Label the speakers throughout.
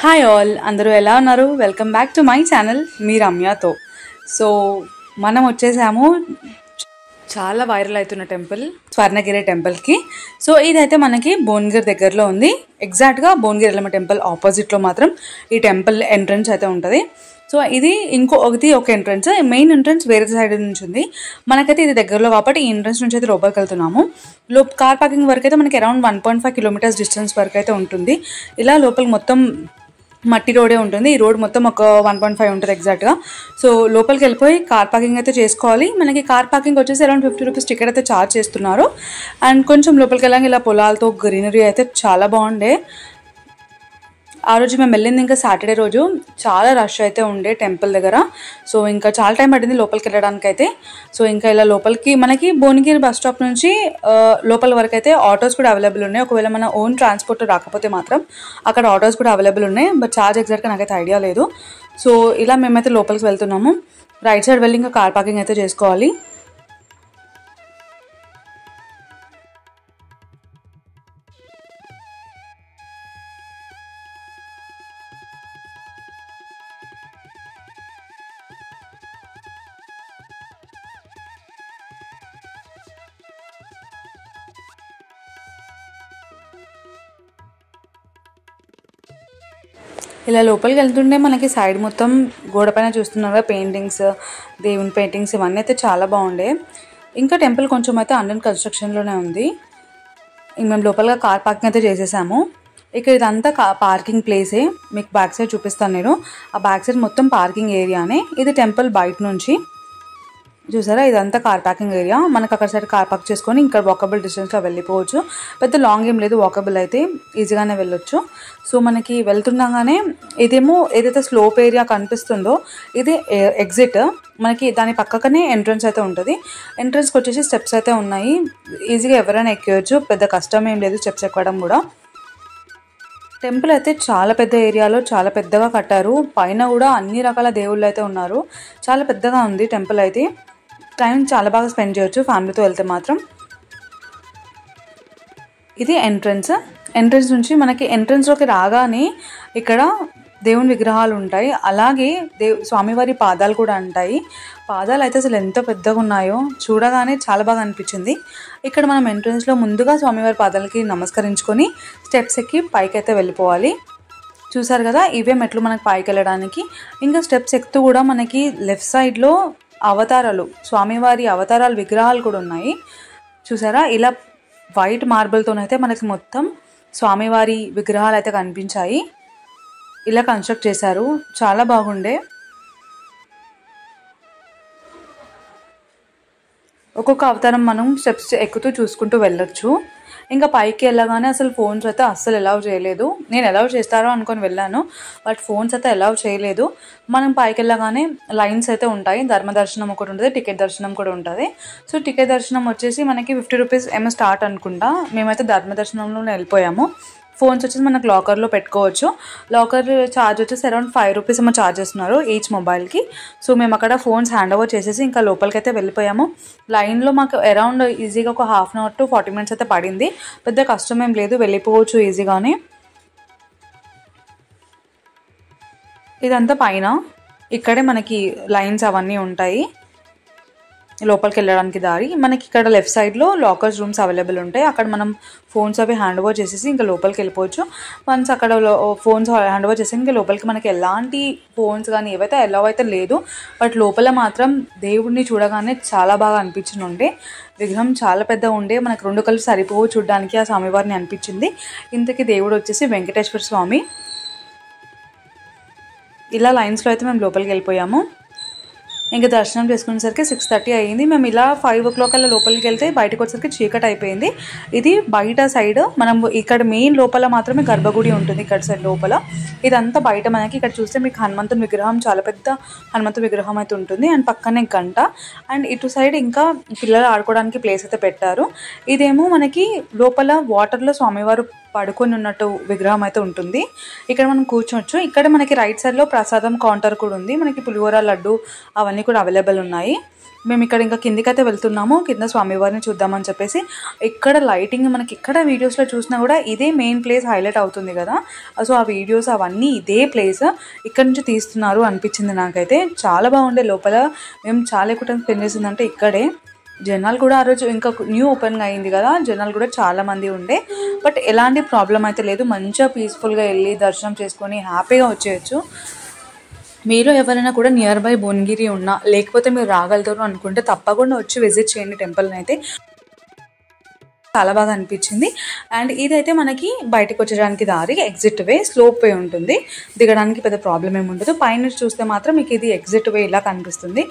Speaker 1: Hi all, అందరూ ఎలా ఉన్నారు? Welcome back to my channel మీ రమ్యతో. సో మనం వచ్చేసాము చాలా వైరల్ అవుతున్న టెంపుల్ స్వర్ణగిరి టెంపుల్కి. సో ఇదైతే మనకి భువనగిరి దగ్గరలో ఉంది. ఎగ్జాక్ట్గా భువనగిరి ఎల్లమ్మ టెంపుల్ ఆపోజిట్లో మాత్రం ఈ టెంపుల్ ఎంట్రన్స్ అయితే ఉంటుంది. సో ఇది ఒక ఎంట్రన్స్, మెయిన్ ఎంట్రన్స్ వేరే సైడ్ నుంచి ఉంది. మనకైతే ఇది దగ్గరలో కాబట్టి ఈ ఎంట్రన్స్ నుంచి అయితే లోపలికి వెళ్తున్నాము. కార్ పార్కింగ్ వరకు అయితే మనకి అరౌండ్ 1.5 కిలోమీటర్స్ డిస్టెన్స్ వరకు అయితే ఉంటుంది. ఇలా లోపలికి మొత్తం మట్టి రోడే ఉంటుంది. ఈ రోడ్ మొత్తం ఒక 1.5 ఉంటుంది ఎగ్జాక్ట్గా. సో లోపలికి వెళ్ళిపోయి కార్ పార్కింగ్ అయితే చేసుకోవాలి. మనకి కార్ పార్కింగ్ వచ్చేసి అరౌండ్ 50 రూపీస్ టికెట్ అయితే ఛార్జ్ చేస్తున్నారు. అండ్ కొంచెం లోపలికి వెళ్ళాక ఇలా పొలాలతో గ్రీనరీ అయితే చాలా బాగుండే. ఆ రోజు మేము వెళ్ళింది ఇంకా సాటర్డే రోజు. చాలా రష్ అయితే ఉండే టెంపుల్ దగ్గర. సో ఇంకా చాలా టైం పట్టింది లోపలికి వెళ్ళడానికి అయితే. సో ఇంకా ఇలా లోపలికి మనకి భువనగిరి బస్ స్టాప్ నుంచి లోపల వరకు అయితే ఆటోస్ కూడా అవైలబుల్ ఉన్నాయి. ఒకవేళ మన ఓన్ ట్రాన్స్పోర్ట్ రాకపోతే మాత్రం అక్కడ ఆటోస్ కూడా అవైలబుల్ ఉన్నాయి. బట్ ఛార్జ్ ఎగ్జాక్ట్గా నాకైతే ఐడియా లేదు. సో ఇలా మేమైతే లోపలికి వెళ్తున్నాము. రైట్ సైడ్ వెళ్ళి ఇంకా కార్ పార్కింగ్ అయితే చేసుకోవాలి. ఇలా లోపలికి వెళ్తుంటే మనకి సైడ్ మొత్తం గోడ పైన చూస్తున్నారు పెయింటింగ్స్, దేవుని పెయింటింగ్స్, ఇవన్నీ అయితే చాలా బాగుండే. ఇంకా టెంపుల్ కొంచెం అయితే అండర్ కన్స్ట్రక్షన్లోనే ఉంది. మేము లోపలగా కార్ పార్కింగ్ అయితే చేసేసాము. ఇక్కడ ఇదంతా పార్కింగ్ ప్లేసే. మీకు బ్యాక్ సైడ్ చూపిస్తాను నేను. ఆ బ్యాక్ సైడ్ మొత్తం పార్కింగ్ ఏరియానే. ఇది టెంపుల్ బయట నుంచి చూసారా, ఇదంతా కార్ పార్కింగ్ ఏరియా. మనకు అక్కడ సైడ్ కార్ పార్క్ చేసుకొని ఇంకా వాకబుల్ డిస్టెన్స్లో వెళ్ళిపోవచ్చు. పెద్ద లాంగ్ ఏం లేదు, వాకబుల్ అయితే ఈజీగానే వెళ్ళొచ్చు. సో మనకి వెళ్తుండగానే ఇదేమో ఏదైతే స్లోప్ ఏరియా కనిపిస్తుందో ఇది ఎగ్జిట్. మనకి దాని పక్కనే ఎంట్రన్స్ అయితే ఉంటుంది. ఎంట్రన్స్కి వచ్చేసి స్టెప్స్ అయితే ఉన్నాయి. ఈజీగా ఎవరైనా ఎక్కేయచ్చు, పెద్ద కష్టం ఏం లేదు స్టెప్స్ ఎక్కడం కూడా. టెంపుల్ అయితే చాలా పెద్ద ఏరియాలో చాలా పెద్దగా కట్టారు. పైన కూడా అన్ని రకాల దేవుళ్ళు అయితే ఉన్నారు. చాలా పెద్దగా ఉంది టెంపుల్ అయితే. టైం చాలా బాగా స్పెండ్ చేయొచ్చు ఫ్యామిలీతో వెళ్తే మాత్రం. ఇది ఎంట్రన్స్ నుంచి మనకి ఎంట్రన్స్లోకి రాగానే ఇక్కడ దేవుని విగ్రహాలు ఉంటాయి. అలాగే స్వామివారి పాదాలు కూడా ఉంటాయి. పాదాలు అయితే అసలు ఎంత పెద్దగా ఉన్నాయో చూడగానే చాలా బాగా అనిపించింది. ఇక్కడ మనం ఎంట్రన్స్లో ముందుగా స్వామివారి పాదాలకి నమస్కరించుకొని స్టెప్స్ ఎక్కి పైకి అయితే వెళ్ళిపోవాలి. చూసారు కదా, ఇవే మెట్లు మనకి పైకి వెళ్ళడానికి. ఇంకా స్టెప్స్ ఎక్కుతూ కూడా మనకి లెఫ్ట్ సైడ్లో అవతారాలు, స్వామివారి అవతారాలు విగ్రహాలు కూడా ఉన్నాయి. చూసారా, ఇలా వైట్ మార్బుల్తోనైతే మనకి మొత్తం స్వామివారి విగ్రహాలు అయితే కనిపించాయి. ఇలా కన్స్ట్రక్ట్ చేశారు, చాలా బాగుండే. ఒక్కొక్క అవతారం మనం స్టెప్స్ ఎక్కుతూ చూసుకుంటూ వెళ్ళొచ్చు. ఇంకా పైకి వెళ్ళగానే అసలు ఫోన్స్ అయితే అస్సలు అలౌ చేయలేదు. నేను అలౌ చేస్తారో అనుకొని వెళ్ళాను, బట్ ఫోన్స్ అయితే అలౌ చేయలేదు. మనం పైకి వెళ్ళగానే లైన్స్ అయితే ఉంటాయి. ధర్మదర్శనం ఒకటి ఉంటుంది, టికెట్ దర్శనం కూడా ఉంటుంది. సో టికెట్ దర్శనం వచ్చేసి మనకి 50 రూపీస్ ఏమో స్టార్ట్ అనుకుంటా. మేమైతే ధర్మదర్శనంలోనే వెళ్ళిపోయాము. ఫోన్స్ వచ్చేసి మనకు లాకర్లో పెట్టుకోవచ్చు. లాకర్ ఛార్జ్ వచ్చేసి అరౌండ్ 5 రూపీస్ ఏమో ఛార్జ్ చేస్తున్నారు ఈచ్ మొబైల్కి. సో మేము అక్కడ ఫోన్స్ హ్యాండ్ ఓవర్ చేసేసి ఇంకా లోపలికి అయితే వెళ్ళిపోయాము. లైన్లో మాకు అరౌండ్ ఈజీగా ఒక 1/2 అవర్ టు 40 మినిట్స్ అయితే పడింది. పెద్ద కష్టం ఏం లేదు, వెళ్ళిపోవచ్చు ఈజీగానే. ఇదంతా పైన, ఇక్కడే మనకి లైన్స్ అవన్నీ ఉంటాయి లోపలికి వెళ్ళడానికి దారి. మనకి ఇక్కడ లెఫ్ట్ సైడ్లో లాకర్స్ రూమ్స్ అవైలబుల్ ఉంటాయి. అక్కడ మనం ఫోన్స్ అవి హ్యాండ్ ఓవర్ చేసేసి ఇంకా లోపలికి వెళ్ళిపోవచ్చు. వన్స్ అక్కడ ఫోన్స్ హ్యాండ్ ఓవర్ చేసి ఇంకా లోపలికి మనకి ఎలాంటి ఫోన్స్ కానీ ఏవైతే అలౌ అయితే లేదు. బట్ లోపల మాత్రం దేవుడిని చూడగానే చాలా బాగా అనిపించింది ఉండే. విగ్రహం చాలా పెద్దగా ఉండే, మనకు 2 కళ్ళు సరిపోవు చూడడానికి ఆ స్వామివారిని అనిపించింది. ఇంతకీ దేవుడు వచ్చేసి వెంకటేశ్వర స్వామి. ఇలా లైన్స్లో అయితే మేము లోపలికి వెళ్ళిపోయాము. ఇంకా దర్శనం చేసుకునేసరికి 6:30 అయ్యింది. మేము ఇలా 5 o'clock అలా లోపలికి వెళ్తే బయటకు వచ్చేసరికి చీకటి అయిపోయింది. ఇది బయట సైడ్. మనం ఇక్కడ మెయిన్ లోపల మాత్రమే గర్భగుడి ఉంటుంది, ఇక్కడ సైడ్ లోపల. ఇదంతా బయట మనకి. ఇక్కడ చూస్తే మీకు హనుమంతుని విగ్రహం, చాలా పెద్ద హనుమంతు విగ్రహం అయితే ఉంటుంది. అండ్ పక్కనే గంట. అండ్ ఇటు సైడ్ ఇంకా పిల్లలు ఆడుకోవడానికి ప్లేస్ అయితే పెట్టారు. ఇదేమో మనకి లోపల వాటర్లో స్వామివారు పడుకొని ఉన్నట్టు విగ్రహం అయితే ఉంటుంది. ఇక్కడ మనం కూర్చోవచ్చు. ఇక్కడ మనకి రైట్ సైడ్లో ప్రసాదం కౌంటర్ కూడా ఉంది. మనకి పులిహోర, లడ్డు అవన్నీ కూడా అవైలబుల్ ఉన్నాయి. మేము ఇక్కడ ఇంకా కిందికైతే వెళ్తున్నాము, కింద స్వామివారిని చూద్దామని చెప్పేసి. ఇక్కడ లైటింగ్ మనకి ఇక్కడ వీడియోస్లో చూసినా కూడా ఇదే మెయిన్ ప్లేస్ హైలైట్ అవుతుంది కదా. సో ఆ వీడియోస్ అవన్నీ ఇదే ప్లేస్ ఇక్కడ నుంచి తీస్తున్నారు అనిపించింది నాకైతే. చాలా బాగుండే లోపల, మేము చాలా ఎక్కువ టైం స్పెండ్ చేసిందంటే ఇక్కడే. జనాలు కూడా ఆ రోజు ఇంకా న్యూ ఓపెన్గా అయింది కదా, జనాలు కూడా చాలామంది ఉండే. బట్ ఎలాంటి ప్రాబ్లం అయితే లేదు, మంచిగా పీస్ఫుల్గా వెళ్ళి దర్శనం చేసుకొని హ్యాపీగా వచ్చేయచ్చు. మీరు ఎవరైనా కూడా నియర్ బై భువనగిరి ఉన్నా, లేకపోతే మీరు రాగలుగుతారు అనుకుంటే తప్పకుండా వచ్చి విజిట్ చేయండి టెంపుల్ని అయితే. చాలా బాగా అనిపించింది. అండ్ ఇదైతే మనకి బయటకు వచ్చేయడానికి దారి, ఎగ్జిట్ వే, స్లోప్ వే ఉంటుంది, దిగడానికి పెద్ద ప్రాబ్లం ఏమి ఉండదు. పైన చూస్తే మాత్రం మీకు ఇది ఎగ్జిట్ వే ఇలా కనిపిస్తుంది.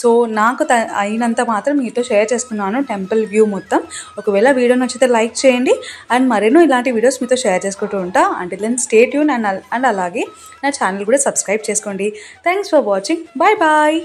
Speaker 1: సో నాకు అయినంత మాత్రం మీతో షేర్ చేసుకున్నాను టెంపుల్ వ్యూ మొత్తం. ఒకవేళ వీడియో నచ్చితే లైక్ చేయండి, అండ్ మరెన్నో ఇలాంటి వీడియోస్ మీతో షేర్ చేసుకుంటూ ఉంటా. అంటే దెన్ స్టే ట్యూన్, అండ్ అలాగే నా ఛానల్ కూడా సబ్స్క్రైబ్ చేసుకోండి. Thanks for watching. Bye bye.